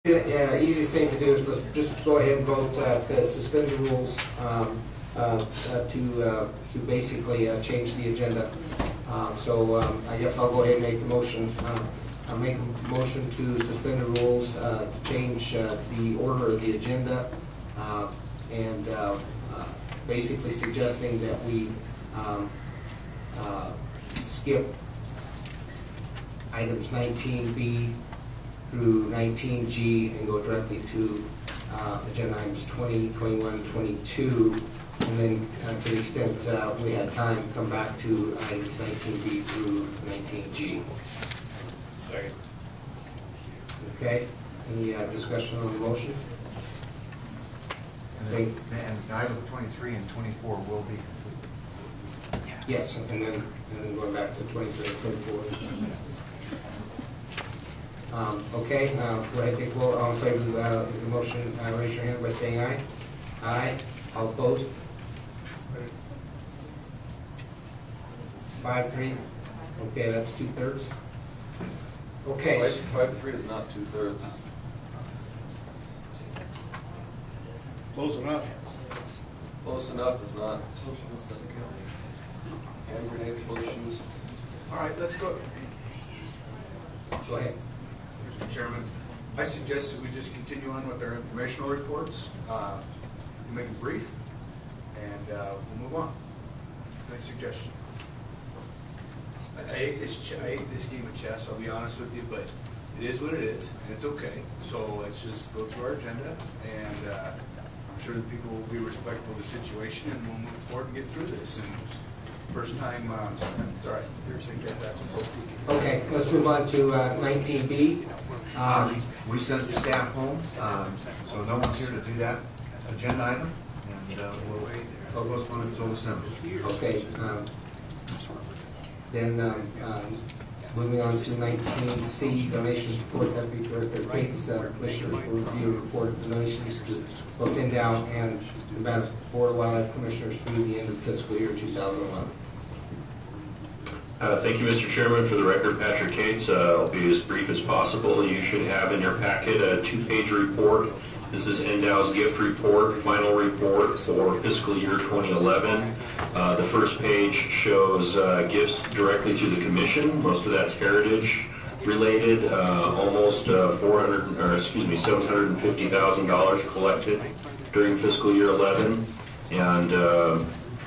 Yeah, easiest thing to do is just go ahead and vote to suspend the rules to basically change the agenda. So I guess I'll go ahead and make the motion. I'll make a motion to suspend the rules, change the order of the agenda, and basically suggesting that we skip items 19B through 19G and go directly to agenda items 20, 21, 22, and then to the extent we had time, come back to items 19B through 19G. Second. Okay. Any discussion on the motion? And item 23 and 24 will be complete. Yes, and then going back to 23 and 24. Okay, go ahead and take a vote. All in favor of the motion, raise your hand by saying aye. Aye. All opposed? 5-3. Okay, that's 2/3. Okay. 5-3 is not 2/3. Close enough. Close enough is not. Hand grenades, full of shoes. All right, let's go. Go ahead. Mr. Chairman, I suggest that we just continue on with our informational reports. We make it brief, and we'll move on. My suggestion. I hate this game of chess, I'll be honest with you, but it is what it is, and it's okay. So let's just go through our agenda, and I'm sure that people will be respectful of the situation, and we'll move forward and get through this. And first time, it's all right. You're saying that's appropriate. Okay, let's move on to 19B. We sent the staff home, so no one's here to do that agenda item, and we'll postpone it until December. Okay. Then moving on to 19C, donations report. Deputy Director Cates, Commissioners will review and report donations to both NDOW and the Nevada Board of Wildlife Commissioners through the end of fiscal year 2011. Thank you, Mr. Chairman. For the record, Patrick Cates. I'll be as brief as possible. You should have in your packet a 2-page report. This is NDOW's gift report, final report for fiscal year 2011. The first page shows gifts directly to the Commission. Most of that's heritage related. Almost $750,000 collected during fiscal year 11, and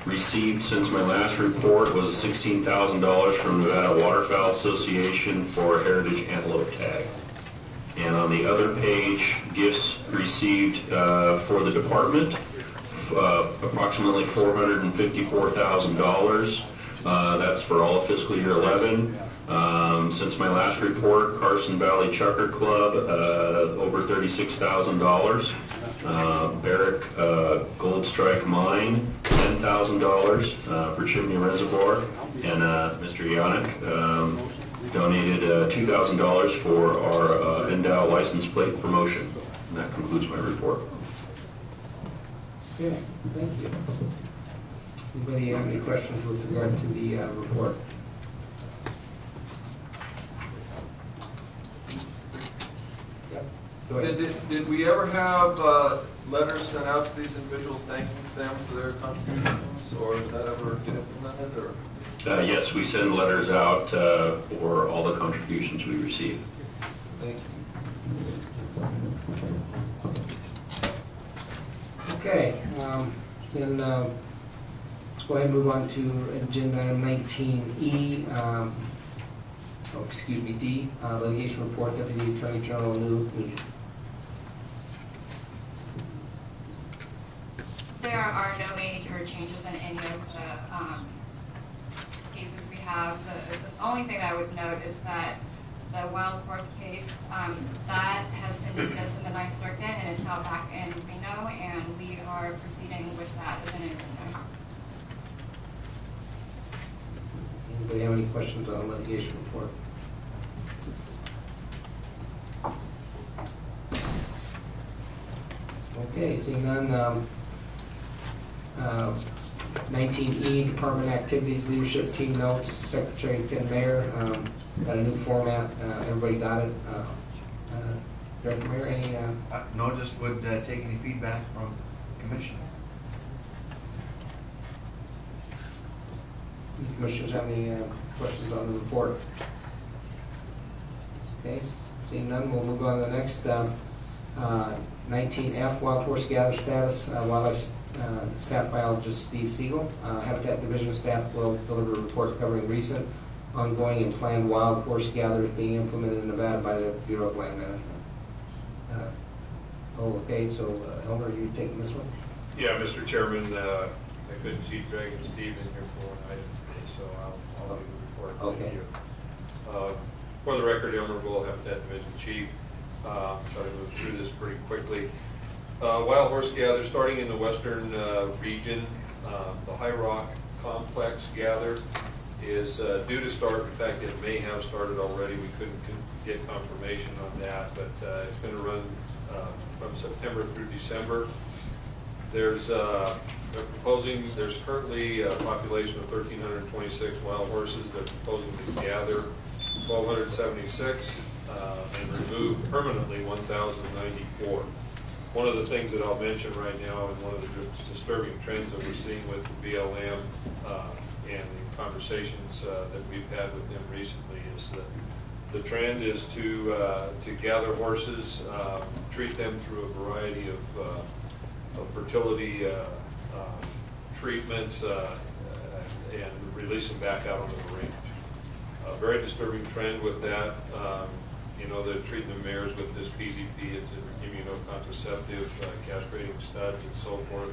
received since my last report was $16,000 from Nevada Waterfowl Association for heritage antelope tag. And on the other page, gifts received for the department, approximately $454,000. That's for all of fiscal year 11. Since my last report, Carson Valley Chucker Club, over $36,000. Barrick Gold Strike Mine, $10,000 for Chimney Reservoir. And Mr. Yannick donated $2,000 for our NDOW license plate promotion. And that concludes my report. Okay, thank you. Anybody have any questions with regard to the report? Yep. Go ahead. Did we ever have letters sent out to these individuals thanking them for their contributions, or does that ever get implemented? Or? Yes, we send letters out for all the contributions we receive. Thank you. Okay, then let's go ahead and move on to agenda item 19E. D, litigation report, Deputy Attorney General Nguyen. There are no major changes in any of the cases we have. The only thing I would note is that the wild horse case, that has been dismissed in the 9th Circuit, and it's now back in Reno, and we are proceeding with that as an interview. Anybody have any questions on the litigation report? Okay, seeing none. 19E, Department Activities, Leadership Team Notes, Secretary Finn Mayer. Got a new format. Everybody got it. Director Mayor, any, No, just would take any feedback from commission. commissioners have any questions on the report? Okay, seeing none, we'll move on to the next. 19F, wild horse gather status, wildlife staff biologist Steve Siegel. Habitat Division staff will deliver a report covering recent, ongoing, and planned wild horse gathers being implemented in Nevada by the Bureau of Land Management. Okay, so Elmer, are you taking this one? Yeah, Mr. Chairman, I couldn't see Greg and Steve in here for one item today, so I'll leave the report. Okay. Thank you. For the record, Elmer Bull, Habitat Division Chief. Try to move through this pretty quickly. Wild horse gather starting in the western region. The High Rock Complex gather is due to start. In fact, it may have started already. We couldn't get confirmation on that, but it's going to run from September through December. They're proposing, there's currently a population of 1,326 wild horses. They're proposing to gather 1,276 and remove permanently 1,094. One of the things that I'll mention right now, and one of the disturbing trends that we're seeing with the BLM and the conversations that we've had with them recently, is that the trend is to gather horses, treat them through a variety of fertility treatments, and release them back out onto the range. A very disturbing trend with that. You know, they're treating the mares with this PZP, it's an immunocontraceptive, castrating studs and so forth.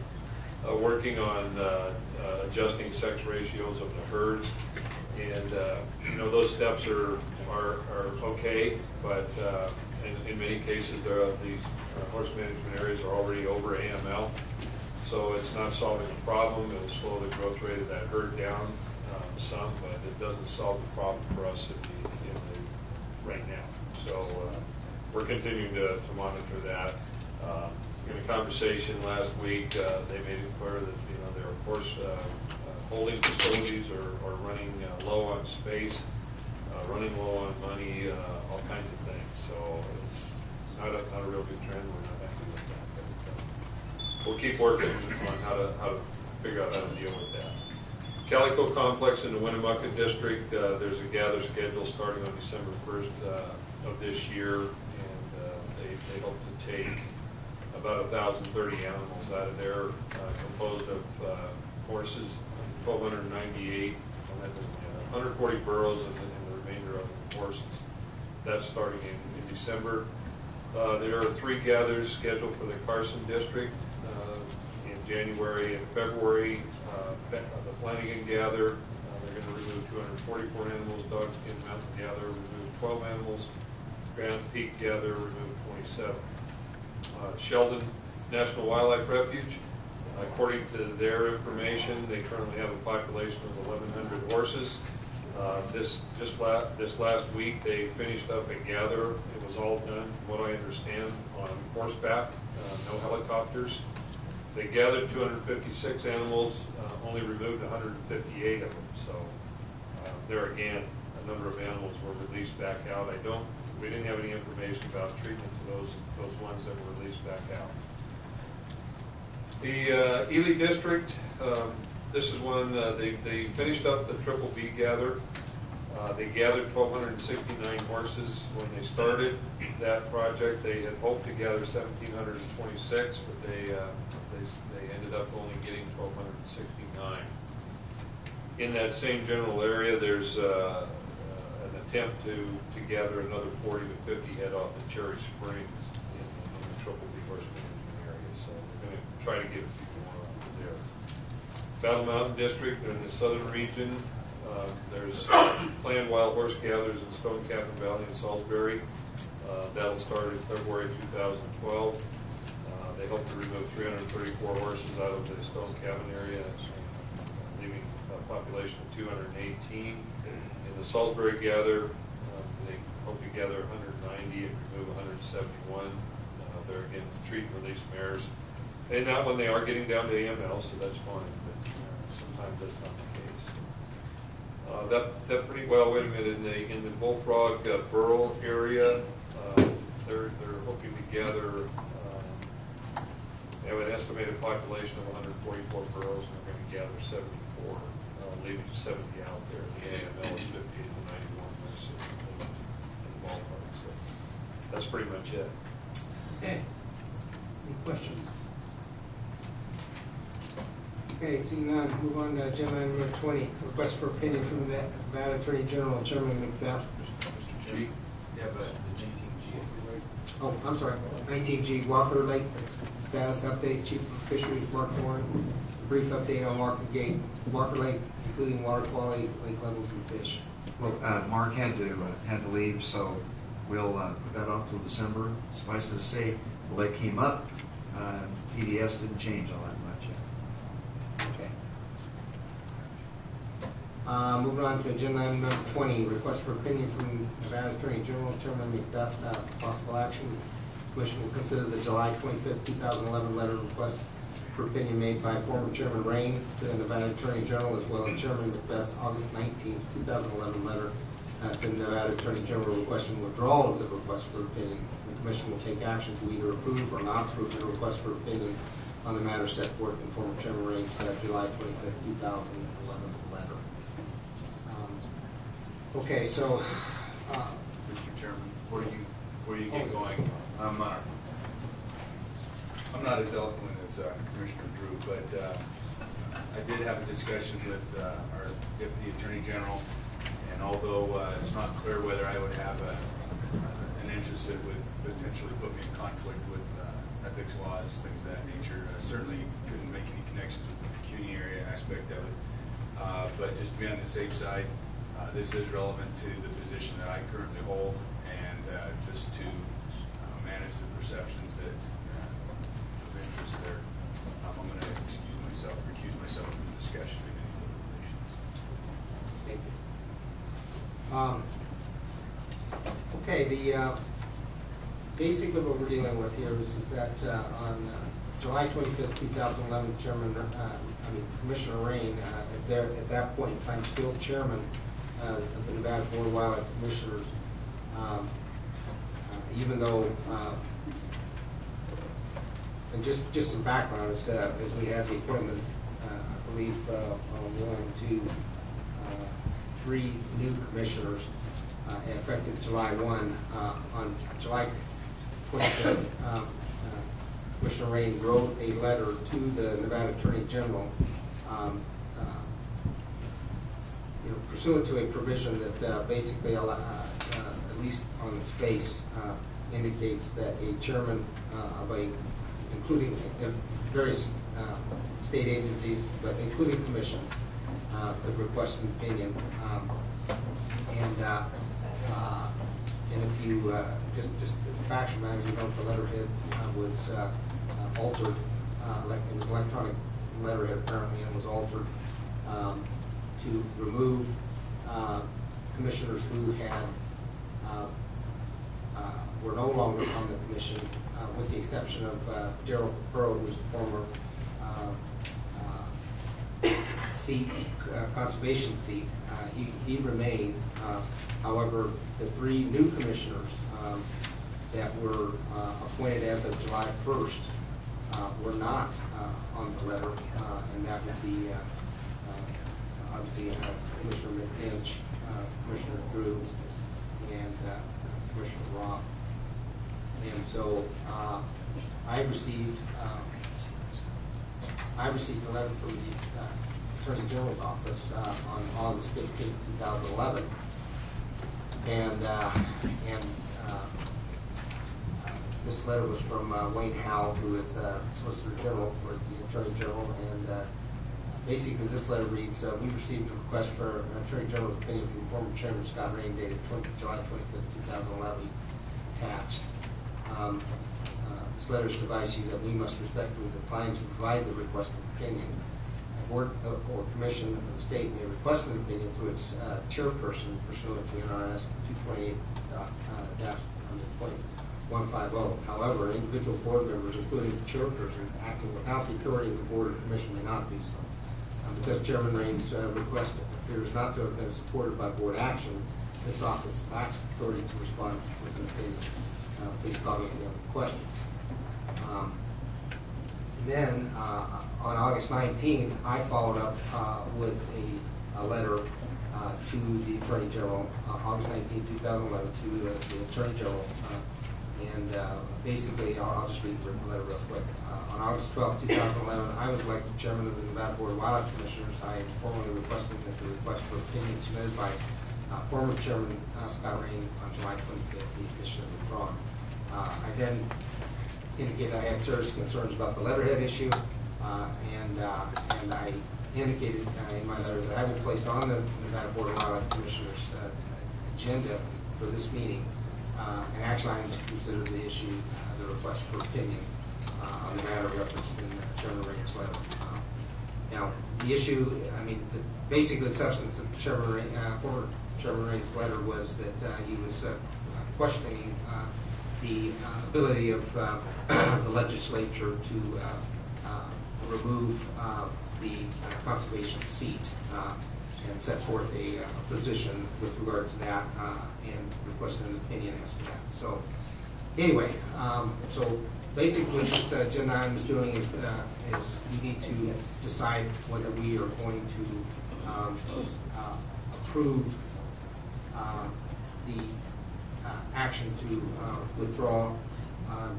Working on adjusting sex ratios of the herds. And, you know, those steps are okay, but in many cases, these horse management areas are already over AML. So it's not solving the problem. It'll slow the growth rate of that herd down some, but it doesn't solve the problem for us right now. So we're continuing to monitor that. In a conversation last week, they made it clear that, you know, their horse holding facilities are running low on space, running low on money, all kinds of things. So it's not a real good trend. We're not happy with that. But we'll keep working on how to figure out how to deal with that. Calico Complex in the Winnemucca District, there's a gather schedule starting on December 1st of this year, and they hope to take about 1,030 animals out of there, composed of horses, 1,298, 140 burros, and the remainder of them horses. That's starting in December. There are 3 gathers scheduled for the Carson District in January and February. The Flanagan gather, they're going to remove 244 animals. Dogskin Mountain gather, remove 12 animals. Grand Peak gather, remove 27. Sheldon National Wildlife Refuge, according to their information, they currently have a population of 1,100 horses. This last week, they finished up a gather. It was all done, from what I understand, on horseback, no helicopters. They gathered 256 animals, only removed 158 of them. So there again, a number of animals were released back out. We didn't have any information about treatment to those ones that were released back out. The Ely District, this is one, they finished up the Triple B gather. They gathered 1,269 horses when they started that project. They had hoped to gather 1,726, but they ended up only getting 1,269. In that same general area, there's an attempt to gather another 40 to 50 head off the Cherry Springs in the Triple B horse management area. So we're going to try to get a few more over there. Battle Mountain District in the southern region, there's planned wild horse gathers in Stone Cabin Valley and Salisbury. That'll start in February 2012. They hope to remove 334 horses out of the Stone Cabin area, leaving a population of 218. In the Salisbury gather, they hope to gather 190 and remove 171. They're again treat and release mares. And that one they are getting down to AML, so that's fine, but sometimes that's not the case. That pretty well, wait a minute, in the Bullfrog Burrow area, they're hoping to gather, they have an estimated population of 144 burrows, and they're going to gather 74, leaving 70 out there. The AML is 58 to 91, so in the ballpark. So that's pretty much it. Okay. Any questions? Okay, seeing none, move on to agenda item number 20, request for opinion from the Nevada Attorney General, Chairman McBeath. G, yeah, but the 19G. Oh, I'm sorry, 19G, Walker Lake status update, Chief of Fisheries, Mark Warren. Brief update on Walker Lake, including water quality, lake levels, and fish. Well, Mark had to leave, so we'll put that off till December. Suffice it to say, the lake came up. PDS didn't change all that much yet. Okay. Moving on to agenda item number 20, request for opinion from Nevada Attorney General, Chairman McBeath, possible action. Commission will consider the July 25th, 2011 letter request for opinion made by former Chairman Raine to the Nevada Attorney General, as well as Chairman McBeath's August 19th, 2011 letter to the Nevada Attorney General requesting withdrawal of the request for opinion. The Commission will take action to either approve or not approve the request for opinion on the matter set forth in former Chairman Raine's July 25th, 2011 letter. Okay, so Mr. Chairman, before you get going, I'm not as eloquent as Commissioner Drew, but I did have a discussion with our Deputy Attorney General, and although it's not clear whether I would have an interest that would potentially put me in conflict with ethics laws, things of that nature, I certainly couldn't make any connections with the pecuniary aspect of it. But just to be on the safe side, this is relevant to the position that I currently hold, and just to manage the perceptions that of interest there, I'm going to recuse myself from the discussion in any deliberations. okay, the basically what we're dealing with here is that on July 25th, 2011, Commissioner Raine, at that point in time, still Chairman of the Nevada Board of Wildlife Commissioners, even though, and just some background is we had the appointment, I believe, on 3 new commissioners effective July 1. On July 25th, Commissioner Raine wrote a letter to the Nevada Attorney General pursuant to a provision that basically, at least on its face, indicates that a chairman of including various state agencies, but including commissions, could request an opinion. And if you, just as a factual matter, you know, the letterhead was altered, it was electronic letterhead apparently, and was altered to remove commissioners who had were no longer on the commission, with the exception of Darrell Burrow, who was the former seat, conservation seat. He remained. However, the 3 new commissioners that were appointed as of July 1st were not on the letter, and that would be obviously Commissioner McBeath, Commissioner Drew, and Commissioner Roth. And so I received a letter from the Attorney General's office on August 15, 2011, and this letter was from Wayne Howell, who is Solicitor General for the Attorney General, and basically this letter reads, we received a request for an Attorney General's opinion from former Chairman Scott Raine dated July 25th, 2011, attached. This letter is to advise you that we must respectfully decline to provide the requested opinion. A board or commission of the state may request an opinion through its chairperson pursuant to NRS 228-150. However, individual board members, including the chairpersons, acting without the authority of the board or commission may not do so. Because Chairman Raine's request appears not to have been supported by board action, this office lacks authority to respond with an opinion. please call me if you have any questions. Then, on August 19th, I followed up with a letter to the Attorney General, August 19th, 2011, to the Attorney General. Basically, I'll just read the letter real quick. On August 12th, 2011, I was elected Chairman of the Nevada Board of Wildlife Commissioners. I am formally requesting that the request for opinion submitted by former Chairman Scott Raine on July 25th be officially withdrawn. I then indicated I had serious concerns about the letterhead issue, and I indicated in my letter that I will place on the Nevada Board of Wildlife Commissioners agenda for this meeting an action item to consider the issue, the request for opinion on the matter referenced in Chairman Raine's letter. Now, the issue, basically the substance of former Chairman Raine's letter was that he was questioning the ability of the legislature to remove the conservation seat and set forth a position with regard to that and requested an opinion as to that. So anyway, so basically what this agenda item is doing is we need to decide whether we are going to approve the action to withdraw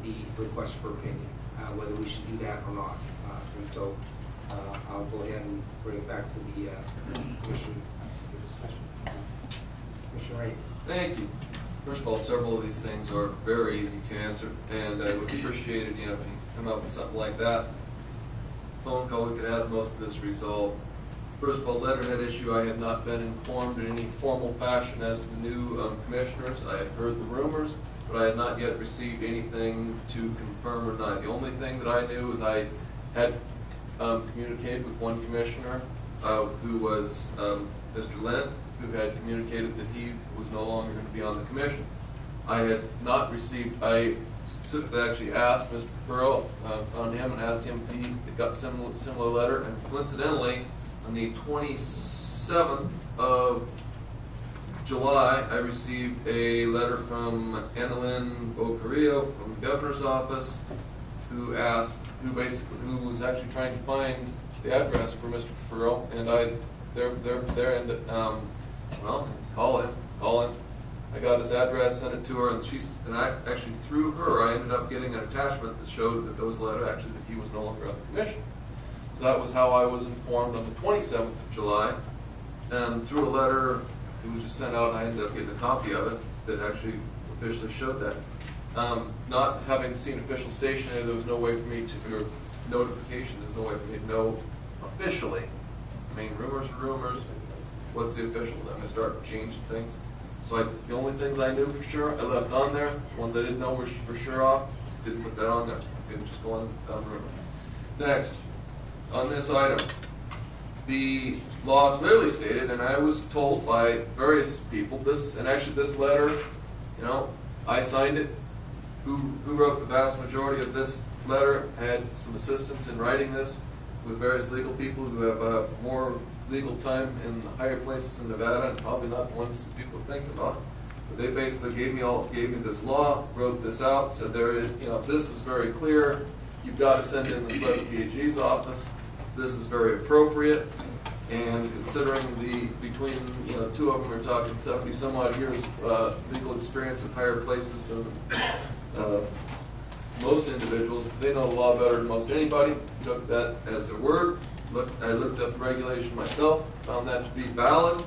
the request for opinion, whether we should do that or not. And so I'll go ahead and bring it back to the Commission. Commissioner Raine. Thank you. First of all, several of these things are very easy to answer, and I would appreciate it, if you come up with something like that. Phone call, we could have most of this resolved. First of all, letterhead issue, I had not been informed in any formal fashion as to the new commissioners. I had heard the rumors, but I had not yet received anything to confirm or not. The only thing that I knew is I had communicated with one commissioner who was Mr. Lynn, who had communicated that he was no longer going to be on the commission. I had not received, I specifically actually asked Mr. Furrow on him and asked him if he had got similar letter, and coincidentally, on the 27th of July, I received a letter from Annalyn Ocarrillo from the governor's office, who was actually trying to find the address for Mr. Furrow, and call in. I got his address, sent it to her, and I actually through her, I ended up getting an attachment that showed that there was a letter actually that he was no longer on the commission. So that was how I was informed on the 27th of July, and through a letter that was just sent out, I ended up getting a copy of it that actually officially showed that. Not having seen official stationery, there was no way for me to, or notification, there's no way for me to know officially. Rumors are rumors. What's the official? Then I start changing things. So the only things I knew for sure, I left on there. The ones I didn't know were for sure off. Didn't put that on there. Couldn't just go on down the road. Next, on this item, the law clearly stated, and I was told by various people, this letter, I signed it. Who wrote the vast majority of this letter? I had some assistance in writing this with various legal people who have more legal time in the higher places in Nevada, and probably not the ones people think about. But they basically gave me this law, wrote this out, said this is very clear. You've got to send in this letter to the AG's office. This is very appropriate, and considering between two of them are talking 70 some odd years legal experience in higher places than most individuals, they know the law better than most anybody. Took that as their word. I looked up the regulation myself, found that to be valid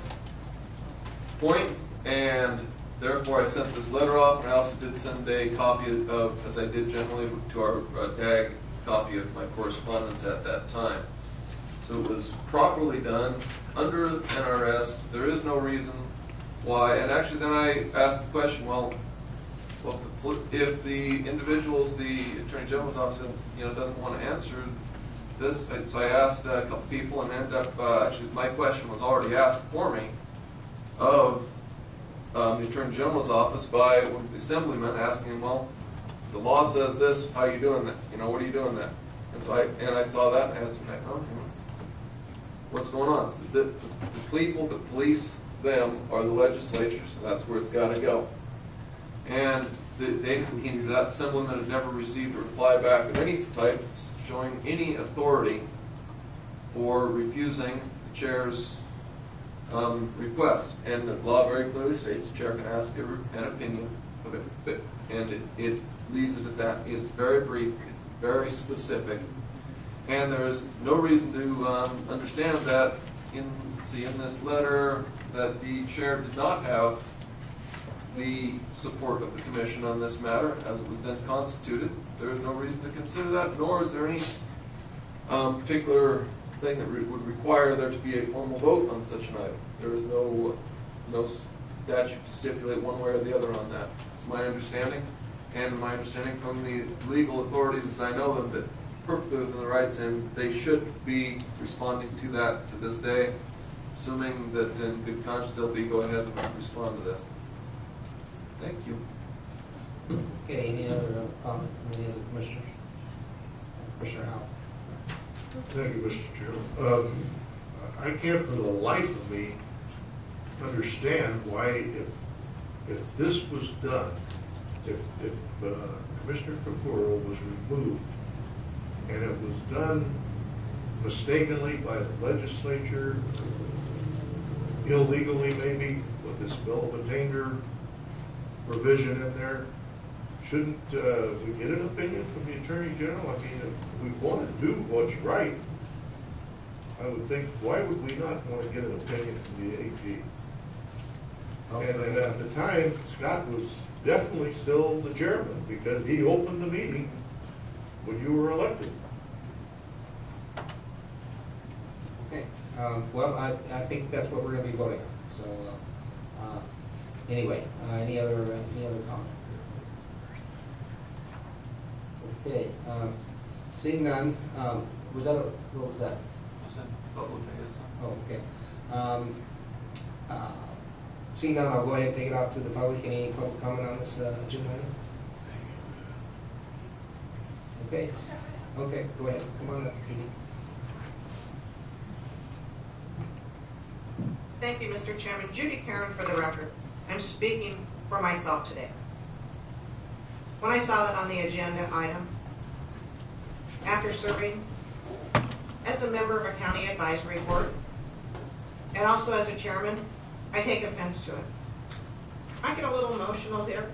point, and therefore I sent this letter off, and I also did send a copy of, as I did generally to our DAG, copy of my correspondence at that time. So it was properly done under NRS. There is no reason why, and actually then I asked the question, well, if the individuals, the Attorney General's office, doesn't want to answer this, so I asked a couple people, and ended up, actually my question was already asked for me of the Attorney General's office by one of the assemblymen, asking him, well, the law says this, how are you doing that? What are you doing that? And so I saw that, and I asked him, what's going on? So the people that police them are the legislature, so that's where it's got to go. And that assemblyman had never received a reply back of any type showing any authority for refusing the chair's request. And the law very clearly states the chair can ask an opinion of it, and it leaves it at that. It's very brief, it's very specific, and there's no reason to understand that in this letter that the chair did not have the support of the commission on this matter as it was then constituted. There is no reason to consider that, nor is there any particular thing that would require there to be a formal vote on such an item. There is no statute to stipulate one way or the other on that. It's my understanding, and my understanding from the legal authorities as I know them, that perfectly within the rights, and they should be responding to that to this day, assuming that in good conscience they'll go ahead and respond to this. Thank you. Okay, any other comment from any other commissioners? Commissioner Howell. Thank you, Mr. Chairman. I can't for the life of me understand why, if this was done, if Commissioner Capurro was removed, and it was done mistakenly by the legislature, illegally maybe, with this bill of attainder provision in there, shouldn't we get an opinion from the Attorney General? I mean, if we want to do what's right, I would think, why would we not want to get an opinion from the AG? And at the time, Scott was definitely still the chairman, because he opened the meeting when you were elected. Okay, well, I think that's what we're going to be voting on. So, anyway, any other comment? Okay, seeing none, what was that? Public, I guess. Oh, okay. Seeing none, I'll go ahead and take it off to the public. Any public comment on this agenda item? Okay. Okay, go ahead. Come on up, Judy. Thank you, Mr. Chairman. Judy Karen for the record. I'm speaking for myself today. When I saw that on the agenda item, after serving as a member of a county advisory board and also as a chairman, I take offense to it. I get a little emotional here.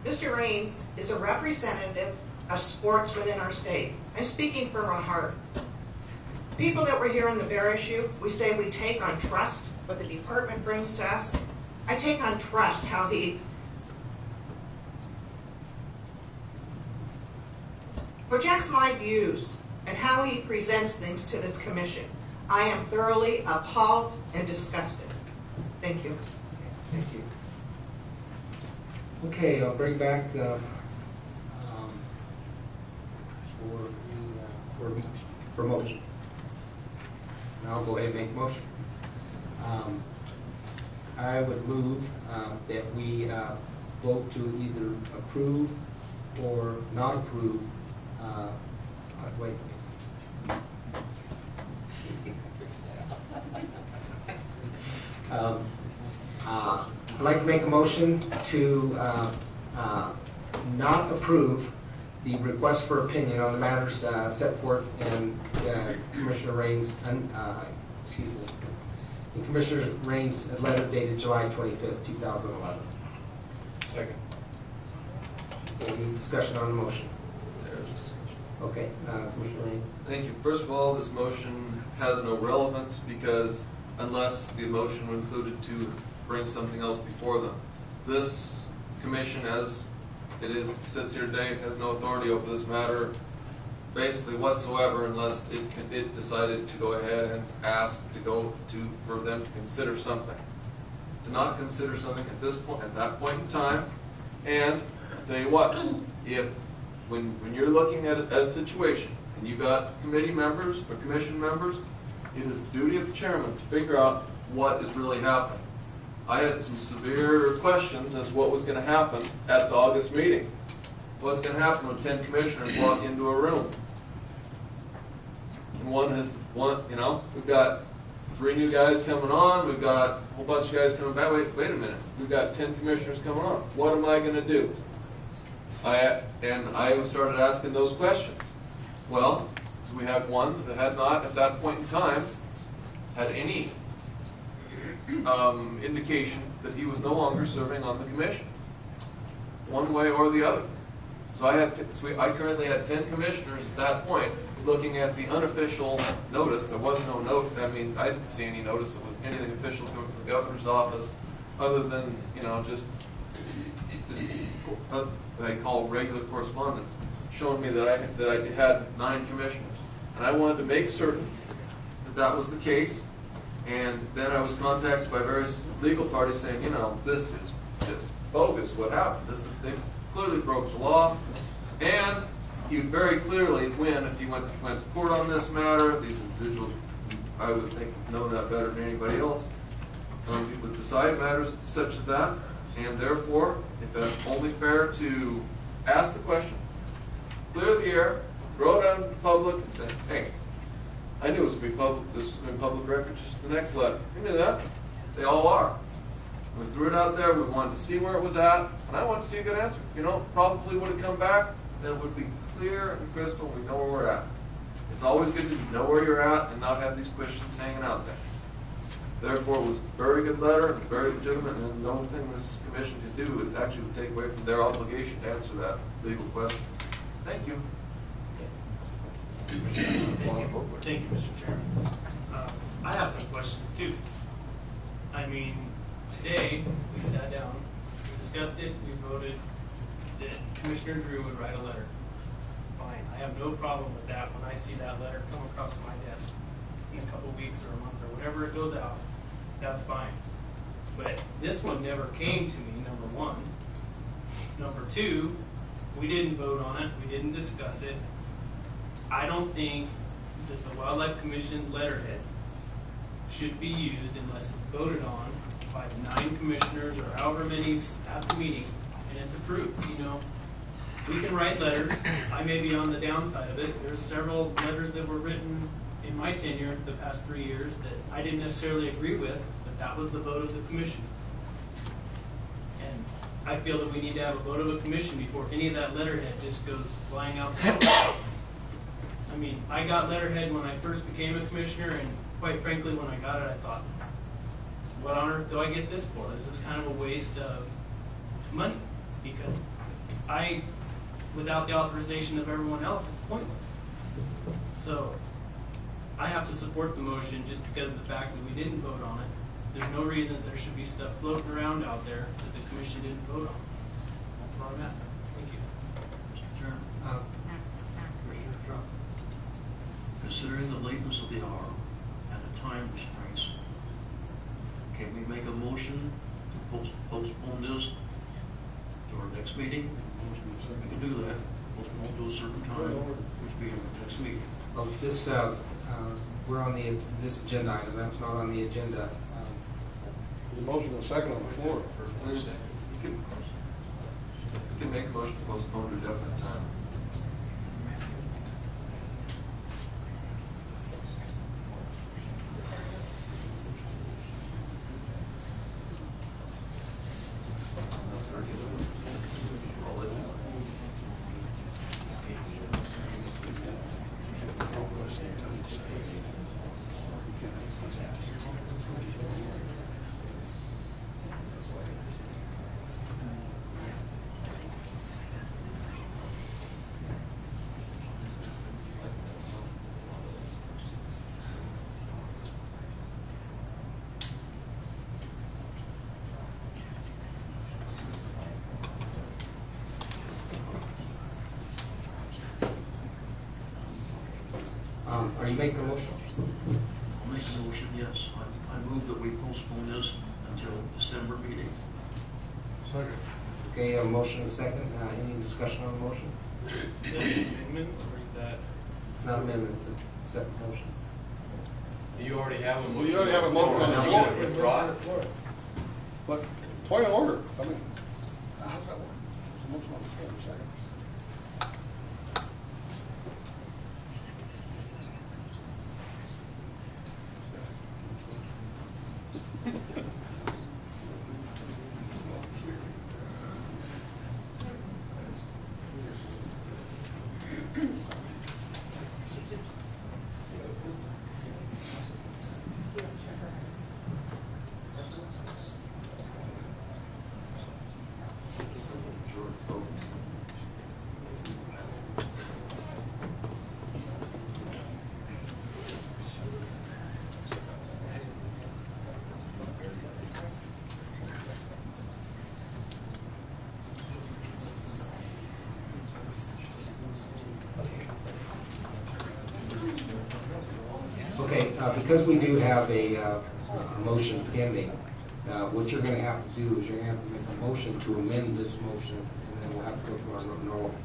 Mr. Raine is a representative of sports within our state. I'm speaking from our heart. People that were here on the bear issue, we say we take on trust what the department brings to us. I take on trust how he projects my views and how he presents things to this commission. I am thoroughly appalled and disgusted. Thank you. Thank you. Okay, I'll bring back for motion. And I'll go ahead and make a motion. I would move that we vote to either approve or not approve. Wait, please. I'd like to make a motion to not approve the request for opinion on the matters set forth in Commissioner Raine's, in Commissioner Raine's letter dated July 25th, 2011. Second. Any discussion on the motion? Okay, Commissioner Raine. Thank you. First of all, this motion has no relevance because unless the motion were included to bring something else before them. This commission, as it sits here today, has no authority over this matter basically whatsoever unless it decided to go ahead and ask for them to consider something. To not consider something at that point in time, and I'll tell you what, when you're looking at a situation and you've got committee members or commission members, it is the duty of the chairman to figure out what is really happening. I had some severe questions as to what was going to happen at the August meeting. What's going to happen when 10 commissioners walk into a room? And we've got 3 new guys coming on, we've got a whole bunch of guys coming back. Wait a minute, we've got 10 commissioners coming on. What am I going to do? I started asking those questions. Well, we had one that had not, at that point in time, had any indication that he was no longer serving on the commission, one way or the other. So I currently had 10 commissioners at that point looking at the unofficial notice. There was no note. I mean, I didn't see any notice that was anything official coming from the governor's office, other than just what I call regular correspondence, showing me that I had 9 commissioners, and I wanted to make certain that that was the case. And then I was contacted by various legal parties saying, this is just bogus. What happened? They clearly broke the law, and he very clearly, Nguyen, if he went to court on this matter, these individuals, I would think, know that better than anybody else. People would decide matters such as that, and therefore, if it's only fair to ask the question, clear the air, throw it out in the public, and say, hey, I knew it was going to be public. This was going to be public record. Just the next letter. You knew that. They all are. We threw it out there. We wanted to see where it was at, and I wanted to see a good answer. Probably would have come back, and it would be clear and crystal. We know where we're at. It's always good to know where you're at and not have these questions hanging out there. Therefore, it was a very good letter and very legitimate, and the only thing this commission can do is actually take away from their obligation to answer that legal question. Thank you. Thank you, Mr. Chairman. I have some questions too. I mean, today we sat down, we discussed it, we voted that Commissioner Drew would write a letter. Fine, I have no problem with that when I see that letter come across my desk in a couple weeks or a month or whatever it goes out. That's fine. But this one never came to me, number one. Number two, we didn't vote on it, we didn't discuss it. I don't think that the Wildlife Commission letterhead should be used unless it's voted on by the 9 commissioners or however many's at the meeting and it's approved. We can write letters. I may be on the downside of it. There's several letters that were written in my tenure the past 3 years that I didn't necessarily agree with, but that was the vote of the commission. And I feel that we need to have a vote of a commission before any of that letterhead just goes flying out the door. I mean, I got letterhead when I first became a commissioner, and quite frankly, when I got it, I thought, what on earth do I get this for? This is kind of a waste of money, because without the authorization of everyone else, it's pointless. So, I have to support the motion just because of the fact that we didn't vote on it. There's no reason that there should be stuff floating around out there that the commission didn't vote on. That's where I'm at. Thank you. Mr. Chairman, Commissioner Trump, considering the lateness of the hour and the time restraints, can we make a motion to postpone this to our next meeting? We can do that. Postpone to a certain time, which will be our next meeting. Well, we're on this agenda item. That's not on the agenda. The motion is second on the floor. You can make a motion to postpone to a definite time. Are you making a motion? I'll make a motion, yes. I move that we postpone this until December meeting. Second. Okay, a motion and a second. Any discussion on the motion? Is that an amendment, or is that? It's not an amendment, it's a second motion. You already have a motion. Well, you already have a motion on the Now floor. you can withdraw it. But point of order, I mean, how's that work? Motion on the floor, second. Okay, because we do have a motion pending, what you're gonna have to do is you're gonna have to make a motion to amend this motion, and then we'll have to go through our normal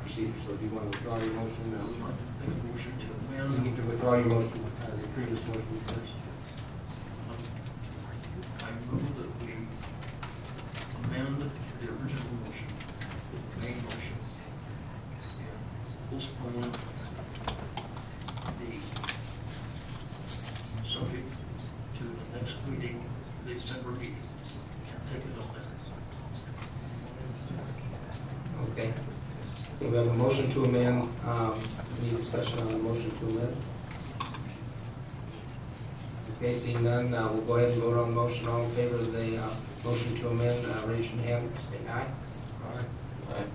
procedure. So if you want to withdraw your motion, Make a motion to you amend. need to withdraw your motion, the previous motion first. I move that we amend the original motion, the main motion, and postpone the subject to the next meeting, the December meeting, and take it up there. Okay. So we have a motion to amend. Any discussion on the motion to amend? Okay, seeing none, we'll go ahead and vote on the motion. All in favor of the motion to amend, raise your hand, say aye. Aye.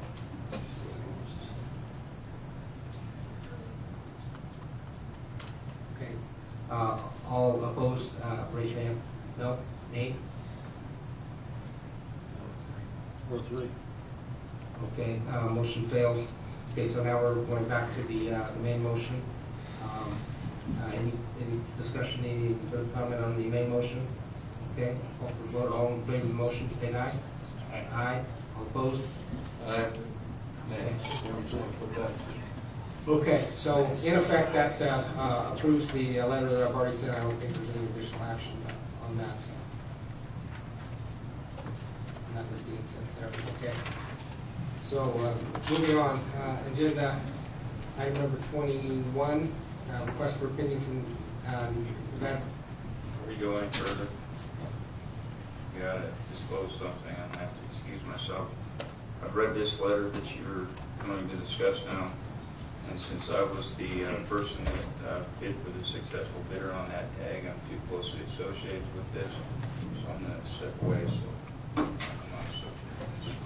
Okay. All opposed, raise your hand. No? Nay? Or three. Okay, motion fails. Okay, so now we're going back to the main motion. Any discussion, any further comment on the main motion? Okay, call for vote. All in favor of the motion, say aye. Aye. Aye. All opposed? Aye. Nay. Okay, so in effect, that approves the letter that I've already sent. I don't think there's any additional action on that. And that was the intent there. Okay. So moving on, agenda item number 21, request for opinion from Nevada. Before we go any further, we gotta disclose something. I'm gonna have to excuse myself. I've read this letter that you're going to discuss now, and since I was the person that bid for the successful bidder on that tag, I'm too closely associated with this, so I'm gonna step away, so I'm not associated with this.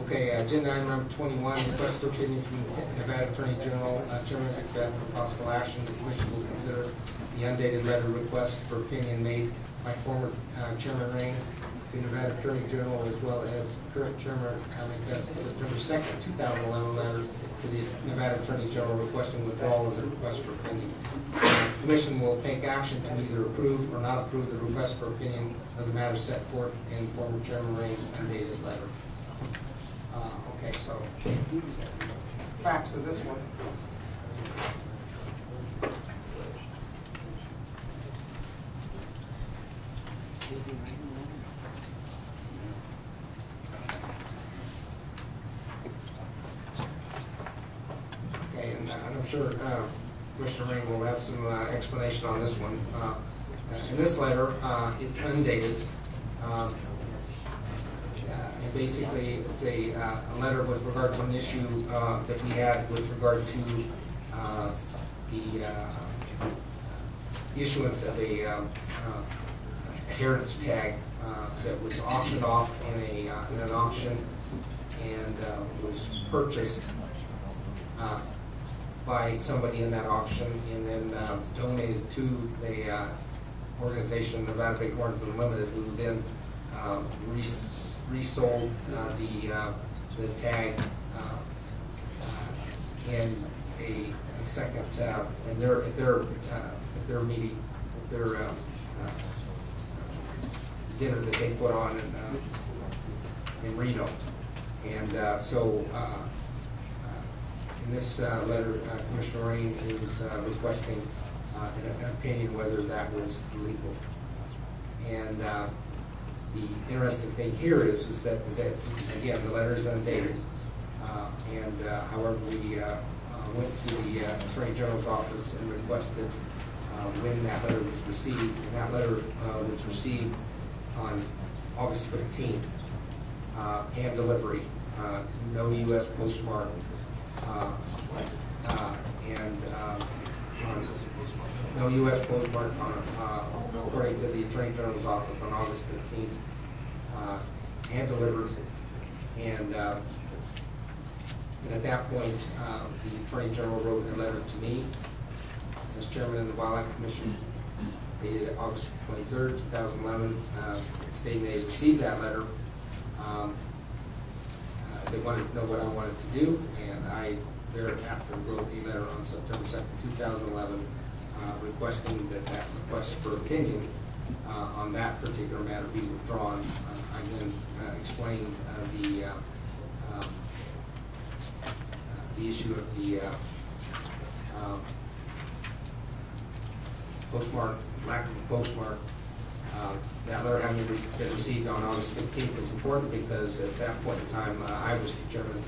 Okay, agenda item number 21, request for opinion from Nevada Attorney General Chairman McBeath for possible action. The commission will consider the undated letter request for opinion made by former Chairman Raine to Nevada Attorney General, as well as current Chairman McBeath, September 2nd, 2011 letter to the Nevada Attorney General requesting withdrawal of the request for opinion. The commission will take action to either approve or not approve the request for opinion of the matter set forth in former Chairman Raine's undated letter. Okay, so facts of this one. Okay, and I'm sure Commissioner Raine will have some explanation on this one. In this letter, it's undated. And basically, it's a letter with regard to an issue that we had with regard to the issuance of a heritage tag that was auctioned off in an auction and was purchased by somebody in that auction and then donated to the organization Nevada Bighorns Unlimited, who then resold the tag in a second and at their meeting, their dinner that they put on in Reno. And so in this letter, Commissioner Raine is requesting an opinion whether that was illegal. And the interesting thing here is that again, the letter is undated, however, we went to the Attorney General's office and requested when that letter was received, and that letter was received on August 15th, hand delivery, no U.S. postmark, no U.S. postmark according to the Attorney General's office on August 15th, hand delivered, and at that point, the Attorney General wrote a letter to me as Chairman of the Wildlife Commission, dated August 23rd, 2011, stating they received that letter. They wanted to know what I wanted to do, and I thereafter wrote a letter on September 2nd, 2011, requesting that request for opinion on that particular matter be withdrawn. I then explained the issue of the postmark, lack of a postmark. That letter having been received on August 15th is important because at that point in time, I was the chairman.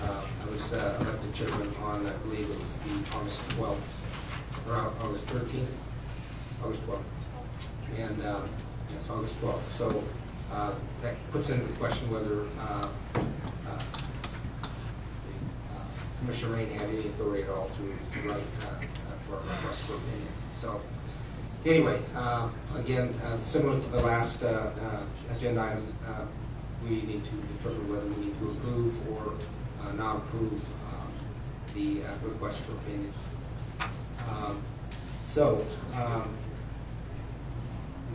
I was elected chairman on, I believe it was the August 12th, or August 13th, August 12th. And it's August 12th. So that puts into question whether Commissioner Raine had any authority at all to write for a request for opinion. So anyway, again, similar to the last agenda item, we need to determine whether we need to approve or not approve the request for opinion.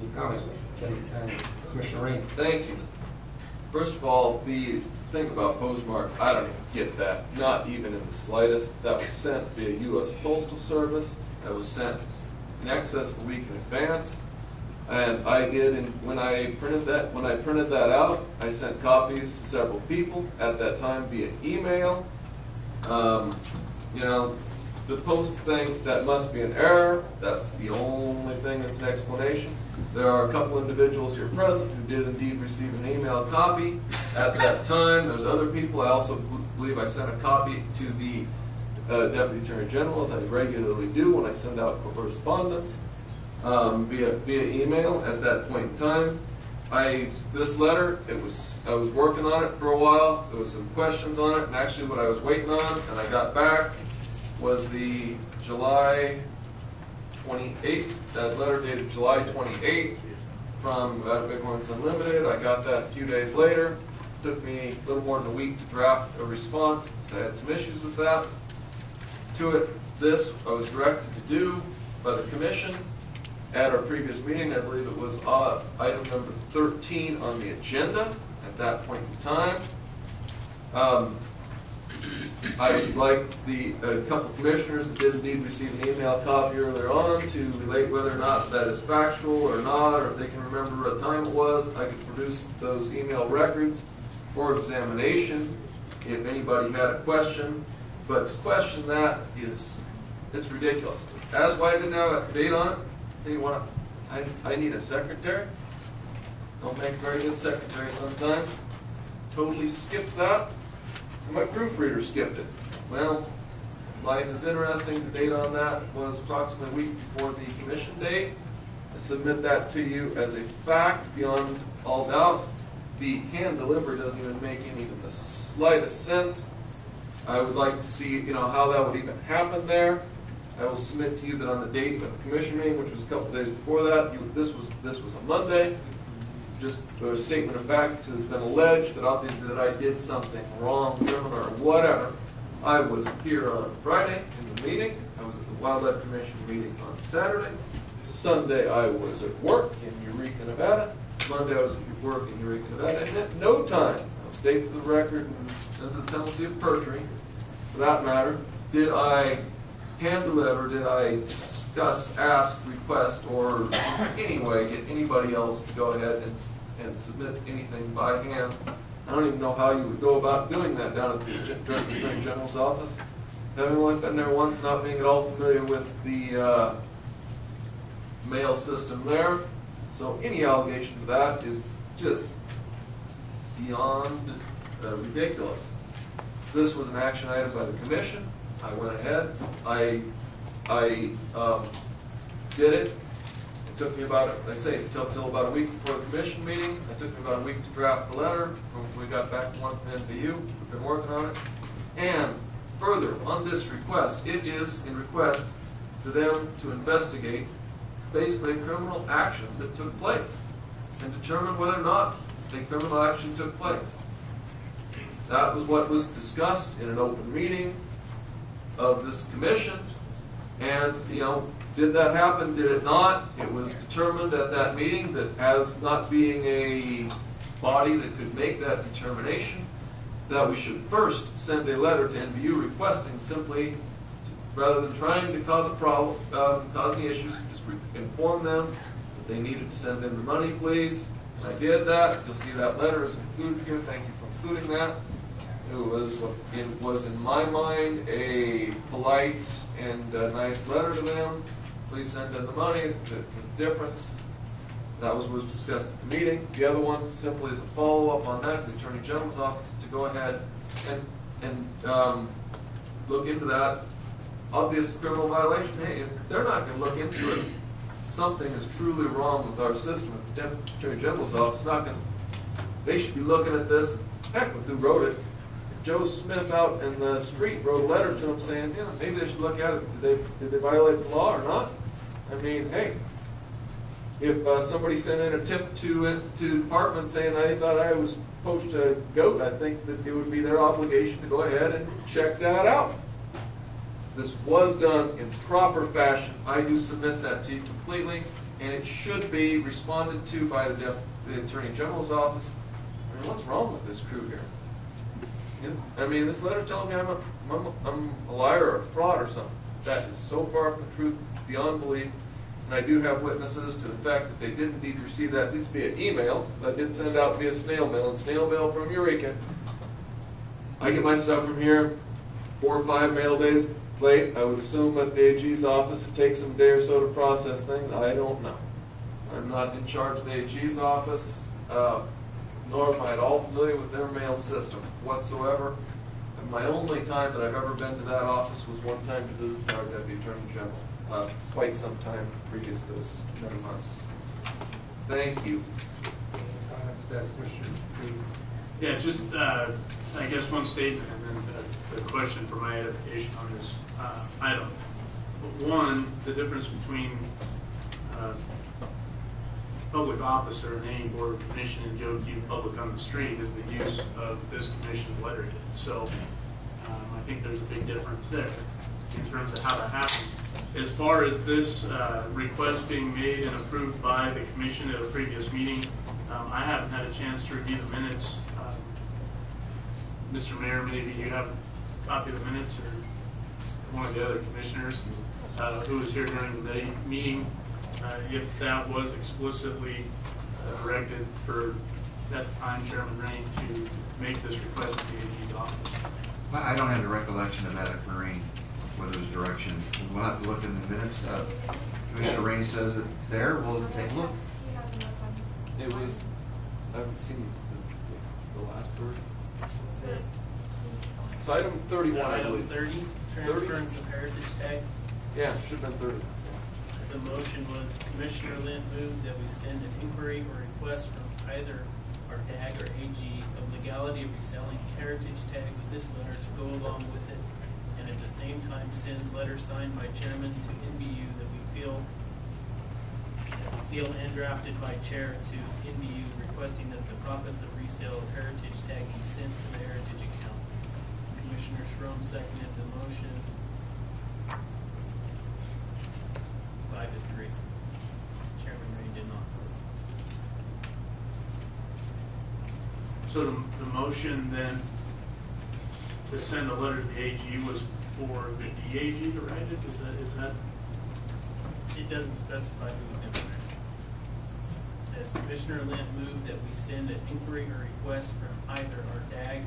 Any comment, Commissioner Raine? Thank you. First of all, the thing about postmark, I don't even get that, not even in the slightest. That was sent via U.S. Postal Service. That was sent in excess of a week in advance. And I did, and when I printed that out, I sent copies to several people at that time via email. You know, the post thing, that must be an error. That's the only thing that's an explanation. There are a couple individuals here present who did indeed receive an email copy at that time. There's other people. I also believe I sent a copy to the Deputy Attorney General, as I regularly do when I send out correspondence via email at that point in time. This letter, I was working on it for a while. There was some questions on it, and actually what I was waiting on, and I got back, was the July 28th, that letter dated July 28th from Bighorns Unlimited. I got that a few days later. It took me a little more than a week to draft a response, so I had some issues with that. To it, this I was directed to do by the Commission at our previous meeting. I believe it was item number 13 on the agenda at that point in time. I would like a couple of commissioners that did indeed receive an email copy earlier on to relate whether or not that is factual or not, or if they can remember what time it was. I could produce those email records for examination if anybody had a question. But to question that it's ridiculous. That's why I didn't have a date on it. Tell you what, I need a secretary. Don't make a very good secretary sometimes. Totally skipped that. And my proofreader skipped it. Well, life is interesting. The date on that was approximately a week before the commission date. I submit that to you as a fact beyond all doubt. The hand delivery doesn't even make even the slightest sense. I would like to see, how that would even happen there. I will submit to you that on the date of the commission meeting, which was a couple days before that, this was a Monday. Just a statement of fact, it's been alleged that obviously that I did something wrong, criminal or whatever. I was here on Friday in the meeting. I was at the Wildlife Commission meeting on Saturday. Sunday I was at work in Eureka, Nevada. Monday I was at work in Eureka, Nevada. And at no time, I'll state for the record and under the penalty of perjury, for that matter, did I hand deliver, did I discuss, ask, request, or in any way get anybody else to go ahead and submit anything by hand. I don't even know how you would go about doing that down at the Attorney General's office. Having only been there once, not being at all familiar with the mail system there. So any allegation to that is just beyond ridiculous. This was an action item by the Commission. I went ahead. I did it. It took me about, until about a week before the Commission meeting. It took me about a week to draft the letter. We got back from one from NVU. We've been working on it. And further, on this request, it is in request for them to investigate basically a criminal action that took place and determine whether or not a criminal action took place. That was what was discussed in an open meeting of this commission. And, did that happen? Did it not? It was determined at that meeting that as not being a body that could make that determination, that we should first send a letter to NBU requesting simply, rather than trying to cause a problem, cause any issues, just inform them that they needed to send in the money, please. And I did that. You'll see that letter is included here. Thank you for including that. It was in my mind a polite and nice letter to them. Please send in the money. It was the difference. That was discussed at the meeting. The other one simply is a follow-up on that, the Attorney General's office to go ahead and look into that obvious criminal violation. Hey, if they're not going to look into it, something is truly wrong with our system. If the Attorney General's office is not going to, they should be looking at this. Heck with who wrote it. If Joe Smith out in the street wrote a letter to them saying, yeah, maybe they should look at it. Did they violate the law or not? I mean, hey. If somebody sent in a tip to the department saying I thought I was poached a goat, I think that it would be their obligation to go ahead and check that out. This was done in proper fashion. I do submit that to you completely, and it should be responded to by the Attorney General's office. I mean, what's wrong with this crew here? I mean, this letter telling me I'm a liar or a fraud or something. That is so far from the truth, beyond belief. And I do have witnesses to the fact that they did indeed receive that, at least via email, because I did send out via snail mail, and snail mail from Eureka. I get my stuff from here 4 or 5 mail days late. I would assume at the AG's office it takes them a day or so to process things. I don't know. I'm not in charge of the AG's office, nor am I at all familiar with their mail system whatsoever. And my only time that I've ever been to that office was one time to visit our Deputy Attorney General. Quite some time previous to this, many months. Thank you. Yeah, just I guess one statement and then the question for my edification on this item. One, the difference between public officer and any board or commission and Joe Q public on the street is the use of this commission's letterhead. So I think there's a big difference there in terms of how that happens. As far as this request being made and approved by the commission at a previous meeting, I haven't had a chance to review the minutes. Mr. Mayor, maybe you have a copy of the minutes, or one of the other commissioners who was here during the meeting, if that was explicitly directed for, at the time, Chairman Raine to make this request to the AG's office. I don't have the recollection of that at Marine, whether it was direction. We'll have to look in the minutes. Commissioner Raine says it's there. We'll take a look. It was, I haven't seen the last version. It's item 31, I Item believe. 30, transference of heritage tags. Yeah, should have been 30. The motion was Commissioner Lynn moved that we send an inquiry or request from either our DAG or AG of legality of reselling heritage tag with this letter to go along with it, and at the same time send letter signed by chairman to NBU that we feel and drafted by chair to NBU requesting that the profits of resale of heritage tag be sent to the heritage account. Commissioner Schrum seconded the motion 5-3. Chairman Raine did not vote. So the motion then to send a letter to the AG was for the DAG to write it? Is that? It doesn't specify who's going to write it. It says Commissioner Lynn moved that we send an inquiry or request from either our DAG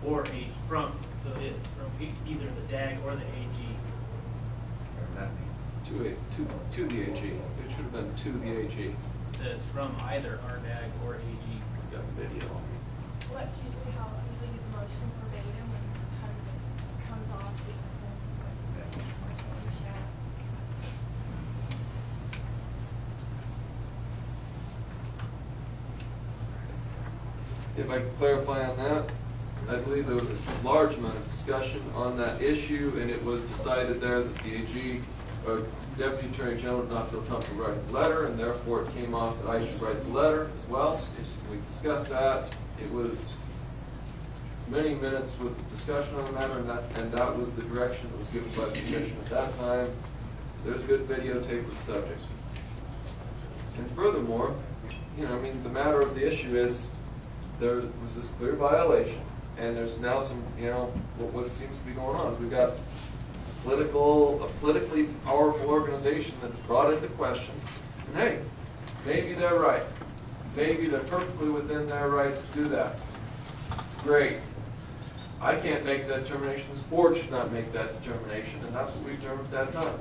or so it's from either the DAG or the AG. Whatever that means. To the AG. It should have been to the AG. It says from either our DAG or AG. Got video. Well, that's usually how the motions verbatim, and sometimes it just comes off the chat. If I could clarify on that, I believe there was a large amount of discussion on that issue, and it was decided there that the AG, or Deputy Attorney General, did not feel comfortable writing the letter, and therefore it came off that I should write the letter as well. We discussed that. It was many minutes with discussion on the matter, and that was the direction that was given by the commission at that time. There's a good videotape of the subject. And furthermore, the matter of the issue is there was this clear violation. And there's now some, what seems to be going on is we've got a politically powerful organization that's brought into question. And hey, maybe they're right. Maybe they're perfectly within their rights to do that. Great. I can't make that determination. This board should not make that determination, and that's what we determined at that time.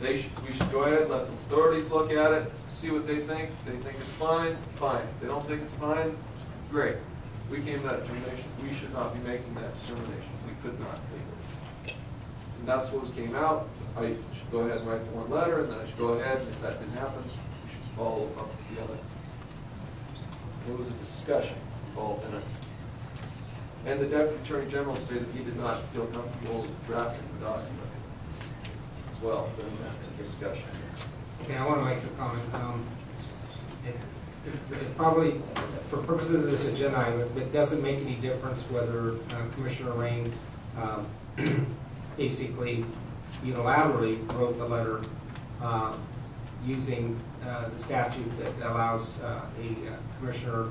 We should go ahead and let the authorities look at it, see what they think. If they think it's fine, fine. If they don't think it's fine, great. We came to that determination. We should not be making that determination. We could not legally. And that's what came out. I should go ahead and write the one letter, and then I should go ahead, and if that didn't happen, we should follow up with the other. There was a discussion involved in it. And the Deputy Attorney General stated he did not feel comfortable with drafting the document as well during that discussion. Okay, I want to make a comment. It probably, for purposes of this agenda item, it doesn't make any difference whether Commissioner Raine basically unilaterally wrote the letter using the statute that allows a commissioner,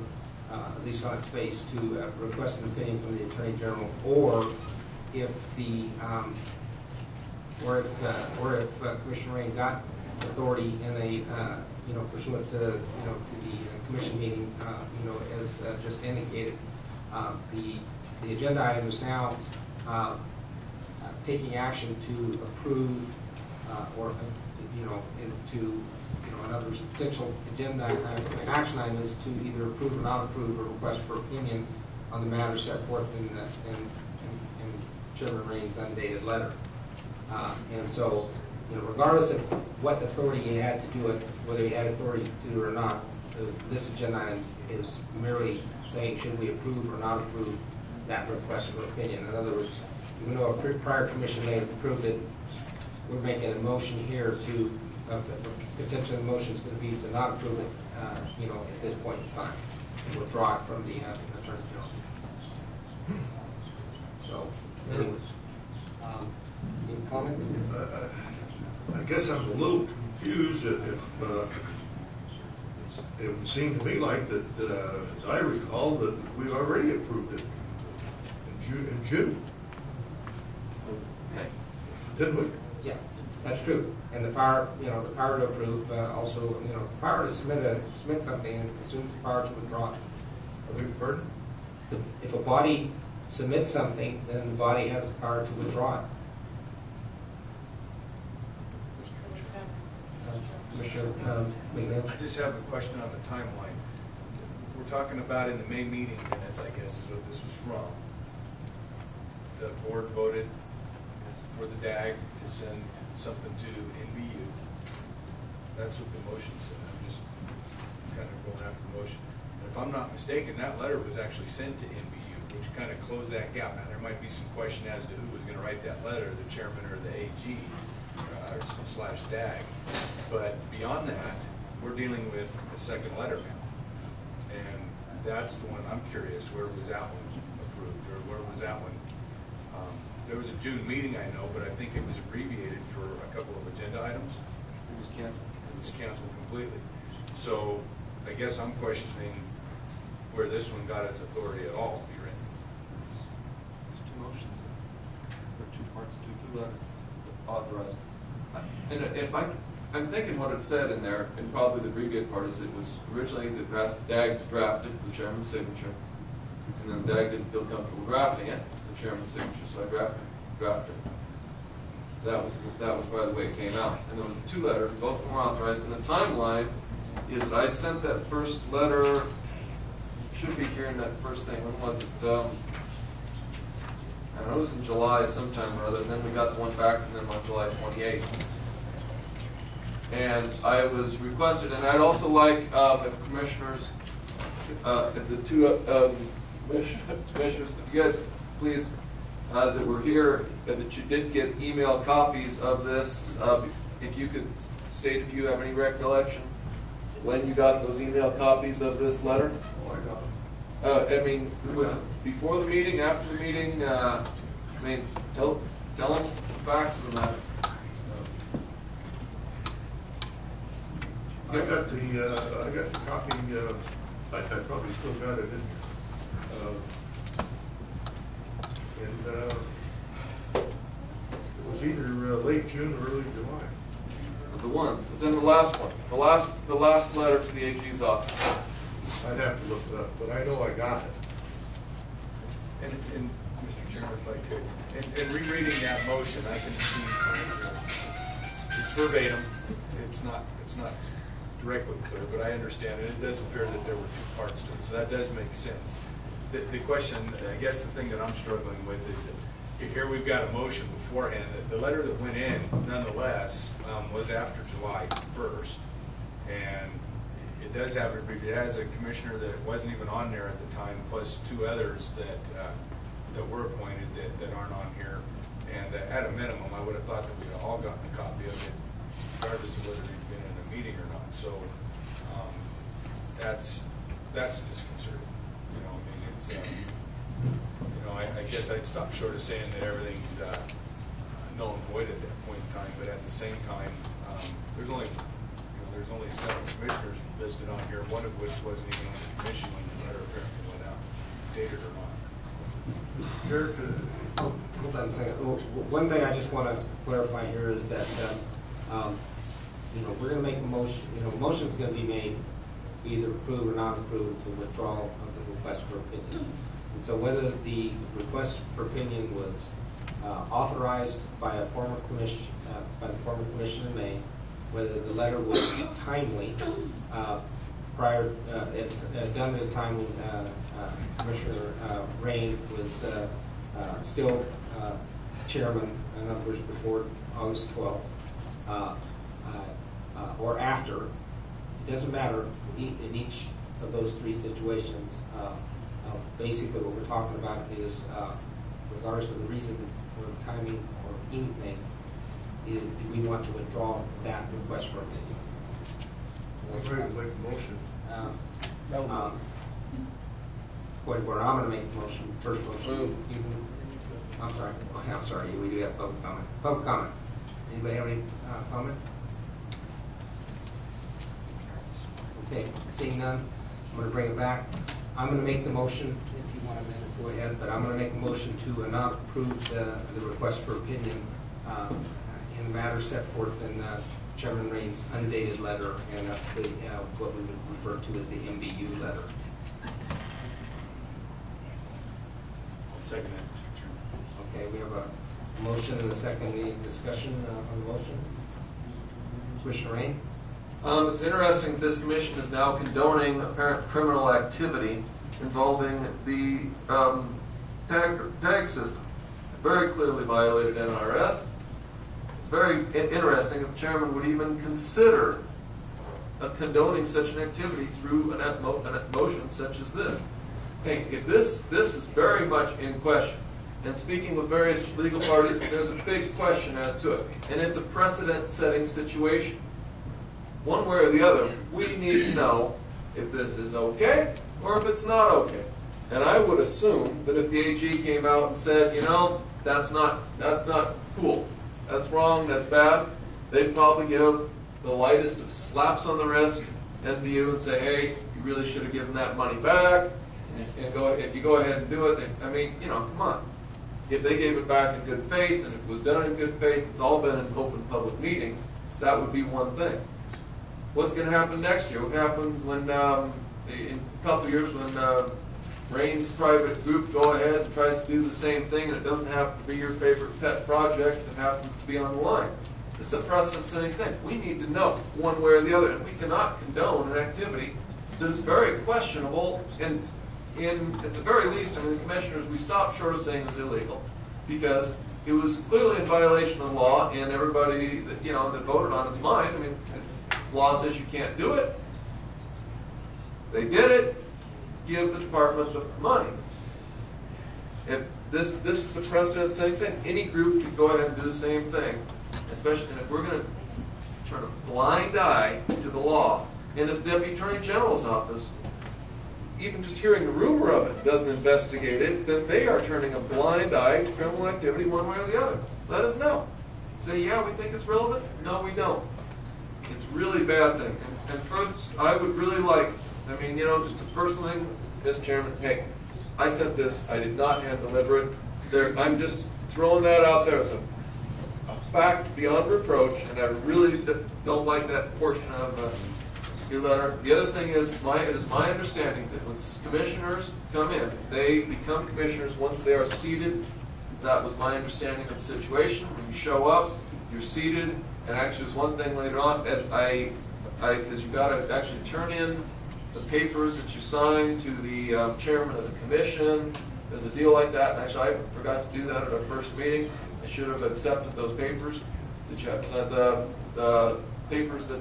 at least on its face, to request an opinion from the Attorney General, or if Commissioner Raine got authority in a pursuant to the commission meeting, as just indicated, the agenda item is now taking action to approve or another potential agenda action item is to either approve or not approve a request for opinion on the matter set forth in Chairman Raine's undated letter. And so, regardless of what authority he had to do it, whether he had authority to do it or not, this agenda item is merely saying should we approve or not approve that request for opinion. In other words, even though a prior commission may have approved it, we're making a motion here to potential motions going to be to not approve it, at this point in time, and withdraw it from the Attorney General. So, anyways, any comment? I guess I'm a little confused if it would seem to me like that, as I recall, that we already approved it in June. Okay. Didn't we? Yeah, that's true. And the power, the power to approve, also, the power to submit something assumes the power to withdraw it. Are we burdened? If a body submits something, then the body has the power to withdraw it. Commissioner McBeath? I just have a question on the timeline. We're talking about in the May meeting minutes, I guess, is what this was from. The board voted for the DAG to send something to NBU. That's what the motion said. I'm just kind of going after the motion. And if I'm not mistaken, that letter was actually sent to NBU, which kind of closed that gap. Now, there might be some question as to who was going to write that letter, the chairman or the AG. Slash DAG, but beyond that, we're dealing with a second letter now, and that's the one I'm curious. Where was that one approved, or where was that one? There was a June meeting, I know, but I think it was abbreviated for a couple of agenda items. It was canceled. It was canceled completely. So I guess I'm questioning where this one got its authority at all to be written. There's two motions, or two parts, two letters authorized. And if I'm thinking what it said in there, and probably the abbreviated part is it was originally the DAG drafted the chairman's signature, and then DAG didn't feel comfortable drafting it, the chairman's signature, so I drafted it. That was by the way it came out. And there was two letters, both of them were authorized, and the timeline is that I sent that first letter, should be here in that first thing, when was it? I don't know, it was in July sometime or other, and then we got the one back from them on July 28th. And I was requested, and I'd also like if commissioners, if the two commissioners, if you guys please, that were here, that you did get email copies of this, if you could state if you have any recollection when you got those email copies of this letter. Oh, I got it. I mean, was it before the meeting, after the meeting? Tell them the facts of the matter. I got the copy. I probably still got it in here. And it was either late June or early July. The one, but then the last one, the last letter to the AG's office. I'd have to look it up, but I know I got it. And Mr. Chairman, if I could, in rereading that motion, I can see it's verbatim. It's not directly clear, but I understand it. It does appear that there were two parts to it, so that does make sense. The question, I guess the thing that I'm struggling with is that here we've got a motion beforehand. The letter that went in, nonetheless, was after July 1st, and it does have it has a commissioner that wasn't even on there at the time, plus two others that were appointed that aren't on here. And at a minimum, I would have thought that we'd have all gotten a copy of it, regardless of whether they'd been in a meeting or not. So that's disconcerting. You know, I mean, it's I guess I'd stop short of saying that everything's null and void at that point in time. But at the same time, there's only 7 commissioners listed on here, one of which wasn't even on the commission when the letter apparently went out, dated or not. Mr. Chair, Hold on a second. One thing I just want to clarify here is that, we're going to make a motion, motion's going to be made, either approve or not approve, it's a withdrawal of the request for opinion. And so whether the request for opinion was authorized by a former commission, by the former commissioner in May, whether the letter was timely prior, done at a time when Commissioner Raine was still chairman, in other words, before August 12th, or after. It doesn't matter in each of those 3 situations. Basically, what we're talking about is, regardless of the reason or the timing or anything, do we want to withdraw that request for opinion? I'm ready to make a motion. Where I'm going to make the motion, first motion. I'm sorry. We do have public comment. Public comment. Anybody have any comment? Okay, seeing none, I'm going to bring it back. I'm going to make the motion. If you want a minute, go ahead. But I'm going to make a motion to not approve the request for opinion in the matter set forth in Chairman Raine's undated letter, and that's the what we would refer to as the MBU letter. I'll second that, Mr. Chairman. Okay, we have a motion and a second. Any discussion on the motion? Commissioner Raine? It's interesting that this commission is now condoning apparent criminal activity involving the tag system. It very clearly violated NRS. It's very interesting if the chairman would even consider condoning such an activity through an motion such as this. Hey, if this is very much in question, and speaking with various legal parties, there's a big question as to it, and it's a precedent-setting situation. One way or the other, we need to know if this is okay or if it's not okay. And I would assume that if the AG came out and said, that's not cool, that's wrong, that's bad, they'd probably give the lightest of slaps on the wrist and to you and say, hey, you really should have given that money back, and if you go ahead and do it, come on. If they gave it back in good faith and it was done in good faith, it's all been in open public meetings, that would be one thing. What's going to happen next year? What happens when, in a couple of years, when Raine's private group go ahead and tries to do the same thing, and it doesn't happen to be your favorite pet project that happens to be on the line? It's a precedent-setting thing. We need to know one way or the other, and we cannot condone an activity that is very questionable. And at the very least, the commissioners, we stopped short of saying it was illegal, because it was clearly in violation of law, and everybody that that voted on its mind. Law says you can't do it. They did it. Give the department the money. If this is a precedent-setting thing, any group could go ahead and do the same thing. Especially, and if we're going to turn a blind eye to the law, and if the Deputy Attorney General's office, even just hearing the rumor of it, doesn't investigate it, then they are turning a blind eye to criminal activity one way or the other. Let us know. Say, yeah, we think it's relevant. No, we don't. It's a really bad thing. And first, I would really like, just a personal thing, Mr. Chairman, hey, I sent this, I did not hand deliver it. I'm just throwing that out there as a fact beyond reproach, and I really don't like that portion of your letter. The other thing is, it is my understanding that when commissioners come in, they become commissioners once they are seated. That was my understanding of the situation. When you show up, you're seated, and actually there's one thing later on, that because you've got to actually turn in the papers that you signed to the chairman of the commission. There's a deal like that, and actually I forgot to do that at our first meeting. I should have accepted those papers that you have to sign, the papers that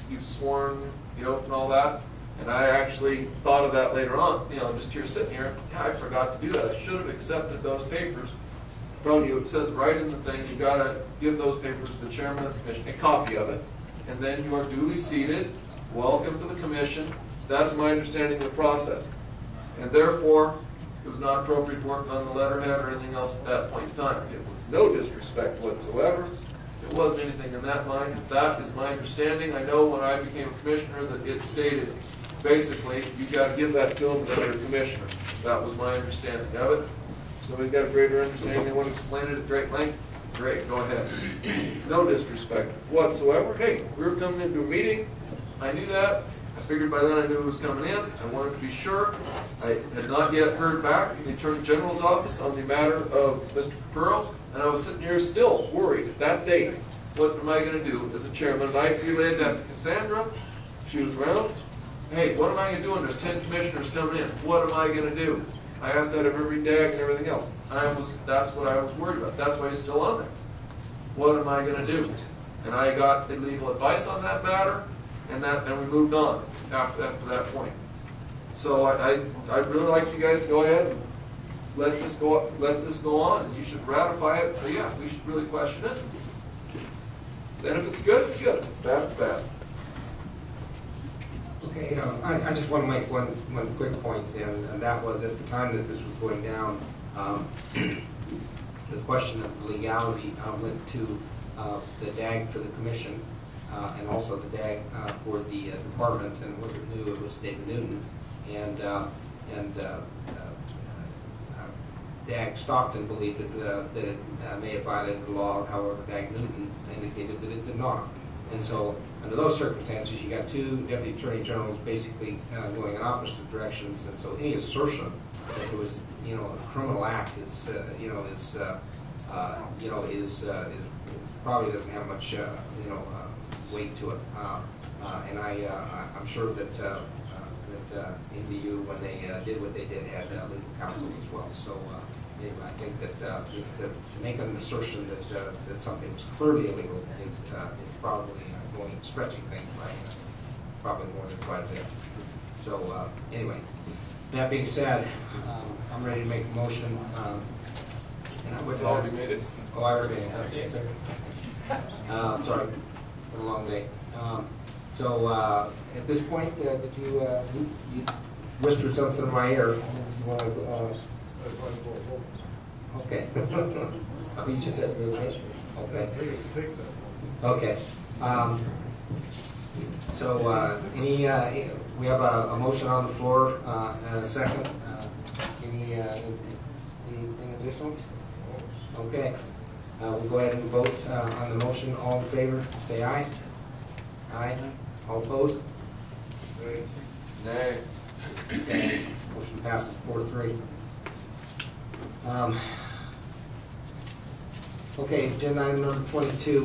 you've sworn, the oath and all that. And I actually thought of that later on, just here sitting here, yeah, I forgot to do that. I should have accepted those papers from you. It says right in the thing, you've got to give those papers to the chairman of the commission, a copy of it. And then you are duly seated. Welcome to the commission. That is my understanding of the process. And therefore, it was not appropriate to work on the letterhead or anything else at that point in time. It was no disrespect whatsoever. It wasn't anything in that line. That is my understanding. I know when I became a commissioner that it stated, basically, you've got to give that to them that they're a commissioner. That was my understanding of it. If somebody's got a greater understanding, they want to explain it at great length, great, go ahead. No disrespect whatsoever. Hey, we were coming into a meeting. I knew that. I figured by then I knew it was coming in. I wanted to be sure. I had not yet heard back from the Attorney General's office on the matter of Mr. Pearl, and I was sitting here still worried at that date. What am I going to do as a chairman? And I relayed that to Cassandra. She was around. Hey, what am I going to do when there's 10 commissioners coming in? What am I going to do? I asked that of every DAG and everything else. That's what I was worried about. That's why he's still on there. What am I going to do? And I got legal advice on that matter, and we moved on after that point. So I'd really like you guys to go ahead and let this go on. You should ratify it and say, yeah, we should really question it. Then if it's good, it's good. If it's bad, it's bad. Okay, I just want to make one quick point, and that was at the time that this was going down, the question of the legality went to the DAG for the commission, and also the DAG for the department, and what it knew it was David Newton, and DAG Stockton believed that it may have violated the law. However, DAG Newton indicated that it did not. And so, under those circumstances, you got two deputy attorney generals basically going in opposite directions. And so, any assertion that there was, a criminal act is probably doesn't have much, weight to it. And I'm sure that NBU, when they did what they did, had legal counsel as well. So. I think that to make an assertion that something was clearly illegal is probably stretching things by probably more than quite a bit. So anyway, that being said, I'm ready to make a motion. I already made it. Oh, I already made it. Okay. Sorry, it's been a long day. So at this point, did you whispered something in my ear? You want to? Okay. Oh, you just said relocation. Okay. Okay. So we have a motion on the floor and a second. Anything additional? Okay. We'll go ahead and vote on the motion. All in favor, say aye. Aye. All opposed? Nay. Okay. Motion passes 4-3. Okay, agenda item number 22.